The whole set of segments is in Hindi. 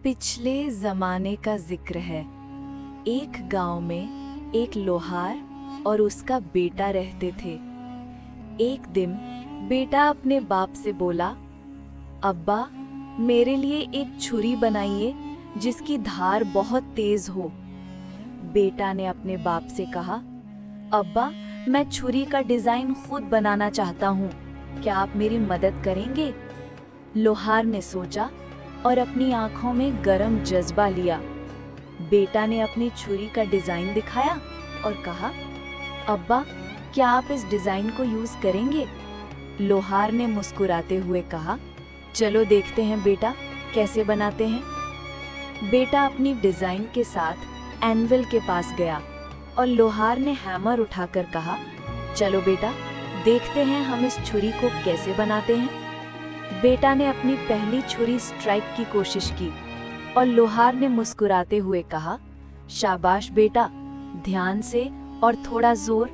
पिछले जमाने का जिक्र है। एक गांव में एक लोहार और उसका बेटा रहते थे। एक दिन बेटा अपने बाप से बोला, अब्बा मेरे लिए एक छुरी बनाइए जिसकी धार बहुत तेज हो। बेटा ने अपने बाप से कहा, अब्बा मैं छुरी का डिजाइन खुद बनाना चाहता हूँ, क्या आप मेरी मदद करेंगे? लोहार ने सोचा और अपनी आंखों में गरम जज्बा लिया। बेटा ने अपनी छुरी का डिजाइन दिखाया और कहा, अब्बा क्या आप इस डिजाइन को यूज करेंगे? लोहार ने मुस्कुराते हुए कहा, चलो देखते हैं बेटा कैसे बनाते हैं। बेटा अपनी डिजाइन के साथ एनविल के पास गया और लोहार ने हैमर उठाकर कहा, चलो बेटा देखते हैं हम इस छुरी को कैसे बनाते हैं। बेटा ने अपनी पहली छुरी स्ट्राइक की कोशिश की और लोहार ने मुस्कुराते हुए कहा, शाबाश बेटा, ध्यान से और थोड़ा जोर।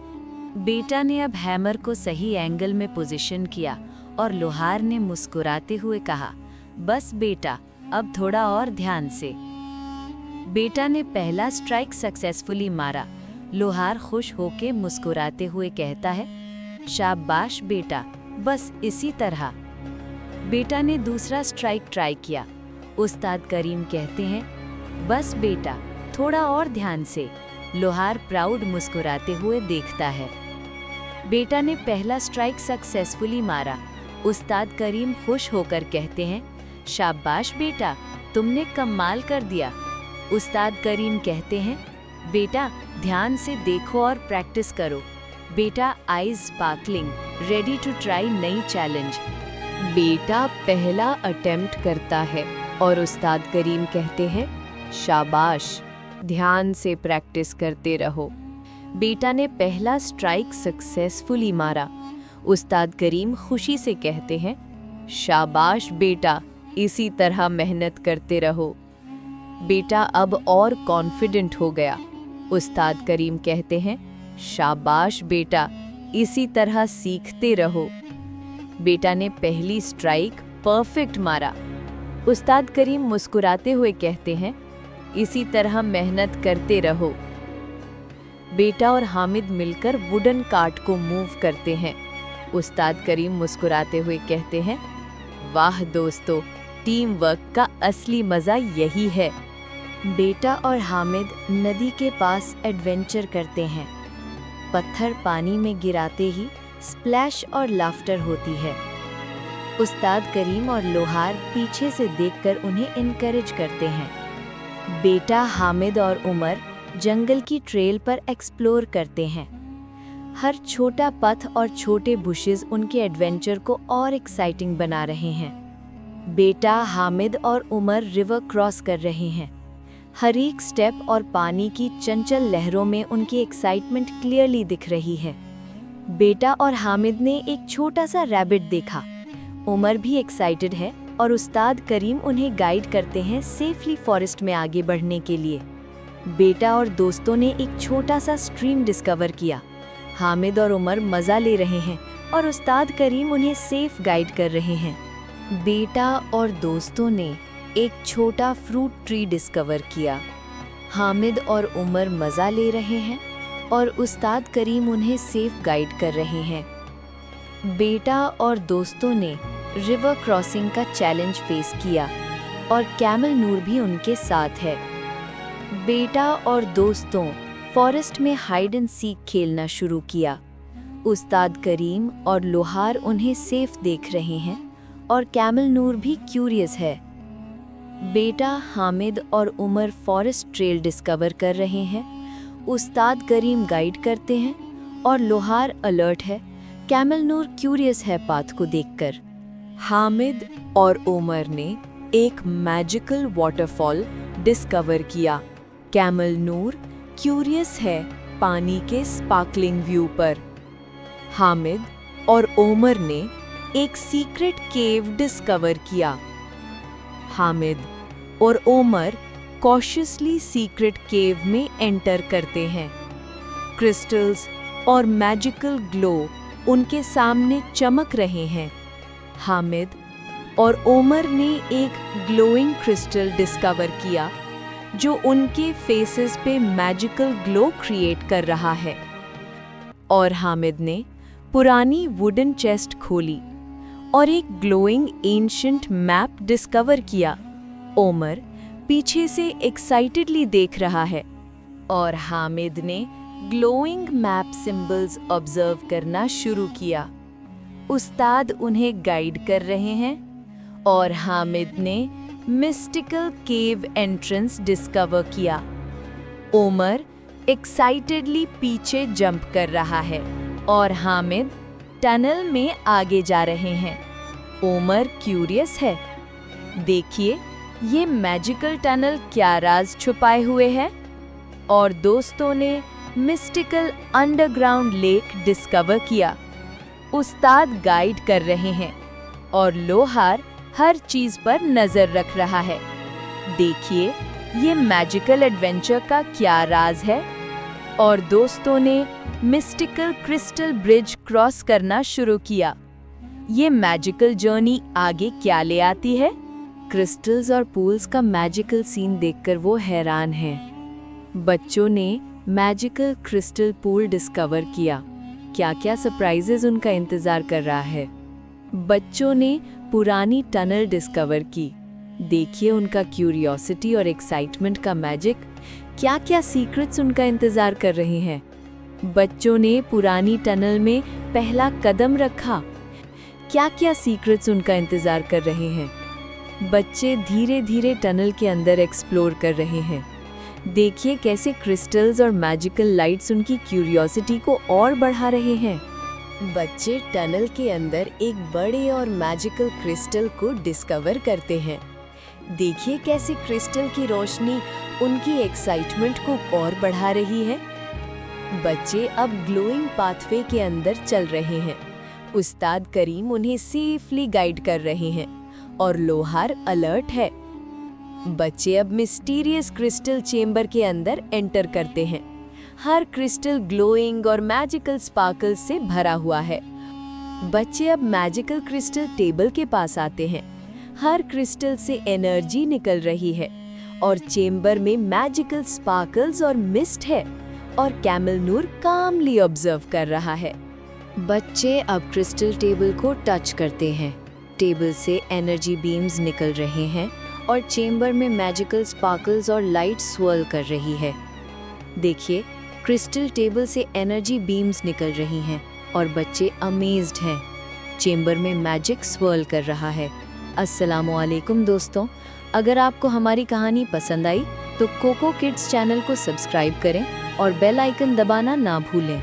बेटा ने अब हैमर को सही एंगल में पोजीशन किया और लोहार ने मुस्कुराते हुए कहा, बस बेटा अब थोड़ा और ध्यान से। बेटा ने पहला स्ट्राइक सक्सेसफुली मारा। लोहार खुश होकर मुस्कुराते हुए कहता है, शाबाश बेटा, बस इसी तरह। बेटा ने दूसरा स्ट्राइक ट्राई किया। उस्ताद करीम कहते हैं, बस बेटा थोड़ा और ध्यान से। लोहार प्राउड मुस्कुराते हुए देखता है। बेटा ने पहला स्ट्राइक सक्सेसफुली मारा। उस्ताद करीम खुश होकर कहते हैं, शाबाश बेटा, तुमने कमाल कर दिया। उस्ताद करीम कहते हैं, बेटा ध्यान से देखो और प्रैक्टिस करो। बेटा eyes sparkling, ready to try नई चैलेंज। बेटा पहला अटेम्प्ट करता है और उस्ताद करीम कहते हैं, शाबाश, ध्यान से प्रैक्टिस करते रहो। बेटा ने पहला स्ट्राइक सक्सेसफुली मारा। उस्ताद करीम खुशी से कहते हैं, शाबाश बेटा, इसी तरह मेहनत करते रहो। बेटा अब और कॉन्फिडेंट हो गया। उस्ताद करीम कहते हैं, शाबाश बेटा, इसी तरह सीखते रहो। बेटा ने पहली स्ट्राइक परफेक्ट मारा। उस्ताद करीम मुस्कुराते हुए कहते हैं, इसी तरह मेहनत करते रहो। बेटा और हामिद मिलकर वुडन कार्ट को मूव करते हैं। उस्ताद करीम मुस्कुराते हुए कहते हैं, वाह दोस्तों, टीम वर्क का असली मजा यही है। बेटा और हामिद नदी के पास एडवेंचर करते हैं। पत्थर पानी में गिराते ही स्प्लैश और लाफ्टर होती है। उस्ताद करीम और लोहार पीछे से देखकर उन्हें इनकरेज करते हैं। बेटा हामिद और उमर जंगल की ट्रेल पर एक्सप्लोर करते हैं। हर छोटा पथ और छोटे बुशेस उनके एडवेंचर को और एक्साइटिंग बना रहे हैं। बेटा हामिद और उमर रिवर क्रॉस कर रहे हैं। हर एक स्टेप और पानी की चंचल लहरों में उनकी एक्साइटमेंट क्लियरली दिख रही है। बेटा और हामिद ने एक छोटा सा रैबिट देखा। उमर भी एक्साइटेड है और उस्ताद करीम उन्हें गाइड करते हैं सेफली फॉरेस्ट में आगे बढ़ने के लिए। बेटा और दोस्तों ने एक छोटा सा स्ट्रीम डिस्कवर किया। हामिद और उमर मजा ले रहे हैं और उस्ताद करीम उन्हें सेफ गाइड कर रहे हैं। बेटा और दोस्तों ने एक छोटा फ्रूट ट्री डिस्कवर किया। हामिद और उमर मजा ले रहे हैं और उस्ताद करीम उन्हें सेफ गाइड कर रहे हैं। बेटा और दोस्तों ने रिवर क्रॉसिंग का चैलेंज फेस किया और कैमल नूर भी उनके साथ है। बेटा और दोस्तों फॉरेस्ट में हाइड एंड सीक खेलना शुरू किया। उस्ताद करीम और लोहार उन्हें सेफ देख रहे हैं और कैमल नूर भी क्यूरियस है। बेटा हामिद और उमर फॉरेस्ट ट्रेल डिस्कवर कर रहे हैं। उस्ताद करीम गाइड करते हैं और लोहार अलर्ट है। कैमल नूर क्यूरियस है पाथ को देखकर। हामिद और उमर ने एक मैजिकल वाटरफॉल डिस्कवर किया। कैमल नूर क्यूरियस है पानी के स्पार्कलिंग व्यू पर। हामिद और उमर ने एक सीक्रेट केव डिस्कवर किया। हामिद और उमर कॉशियसली सीक्रेट केव में एंटर करते हैं। क्रिस्टल्स और मैजिकल ग्लो उनके सामने चमक रहे हैं। हामिद और ओमर ने एक ग्लोइंग क्रिस्टल डिस्कवर किया जो उनके फेसेस पे मैजिकल ग्लो क्रिएट कर रहा है। और हामिद ने पुरानी वुडन चेस्ट खोली और एक ग्लोइंग एंशिएंट मैप डिस्कवर किया। ओमर पीछे से एक्साइटेडली देख रहा है और हामिद ने ग्लोइंग मैप सिंबल्स ऑब्जर्व करना शुरू किया। उस्ताद उन्हें गाइड कर रहे हैं और हामिद ने मिस्टिकल केव एंट्रेंस डिस्कवर किया। ओमर एक्साइटेडली पीछे जंप कर रहा है और हामिद टनल में आगे जा रहे हैं। ओमर क्यूरियस है, देखिए ये मैजिकल टनल क्या राज छुपाए हुए है। और दोस्तों ने मिस्टिकल अंडरग्राउंड लेक डिस्कवर किया। उस्ताद गाइड कर रहे हैं और लोहार हर चीज पर नजर रख रहा है। देखिए ये मैजिकल एडवेंचर का क्या राज है। और दोस्तों ने मिस्टिकल क्रिस्टल ब्रिज क्रॉस करना शुरू किया। ये मैजिकल जर्नी आगे क्या ले आती है। क्रिस्टल्स और पूल्स का मैजिकल सीन देखकर वो हैरान हैं। बच्चों ने मैजिकल क्रिस्टल पूल डिस्कवर किया। क्या क्या सरप्राइजेस उनका इंतजार कर रहा है। बच्चों ने पुरानी टनल डिस्कवर की। देखिए उनका क्यूरियोसिटी और एक्साइटमेंट का मैजिक, क्या क्या सीक्रेट्स उनका इंतजार कर रहे हैं। बच्चों ने पुरानी टनल में पहला कदम रखा। क्या क्या सीक्रेट्स उनका इंतजार कर रहे हैं। बच्चे धीरे धीरे टनल के अंदर एक्सप्लोर कर रहे हैं। देखिए कैसे क्रिस्टल्स और मैजिकल लाइट्स उनकी क्यूरियोसिटी को और बढ़ा रहे हैं। बच्चे टनल के अंदर एक बड़े और मैजिकल क्रिस्टल को डिस्कवर करते हैं। देखिए कैसे क्रिस्टल की रोशनी उनकी एक्साइटमेंट को और बढ़ा रही है। बच्चे अब ग्लोइंग पाथवे के अंदर चल रहे हैं। उस्ताद करीम उन्हें सेफली गाइड कर रहे हैं और लोहार अलर्ट है। बच्चे अब मिस्टीरियस क्रिस्टल चेंबर के अंदर एंटर करते हैं। हर क्रिस्टल ग्लोइंग और मैजिकल स्पार्कल्स से भरा हुआ है। बच्चे अब मैजिकल क्रिस्टल टेबल के पास आते हैं। हर क्रिस्टल से एनर्जी निकल रही है और चेंबर में मैजिकल स्पार्कल्स और मिस्ट है और कैमल नूर कामली ऑब्जर्व कर रहा है। बच्चे अब क्रिस्टल टेबल को टच करते हैं। टेबल से एनर्जी बीम्स निकल रहे हैं और चेंबर में मैजिकल स्पार्कल्स और लाइट स्वर्ल कर रही है। देखिए क्रिस्टल टेबल से एनर्जी बीम्स निकल रही हैं और बच्चे अमेज्ड हैं। चेंबर में मैजिक स्वर्ल कर रहा है। अस्सलामुअलैकुम दोस्तों, अगर आपको हमारी कहानी पसंद आई तो कोको किड्स चैनल को सब्सक्राइब करें और बेल आइकन दबाना ना भूलें।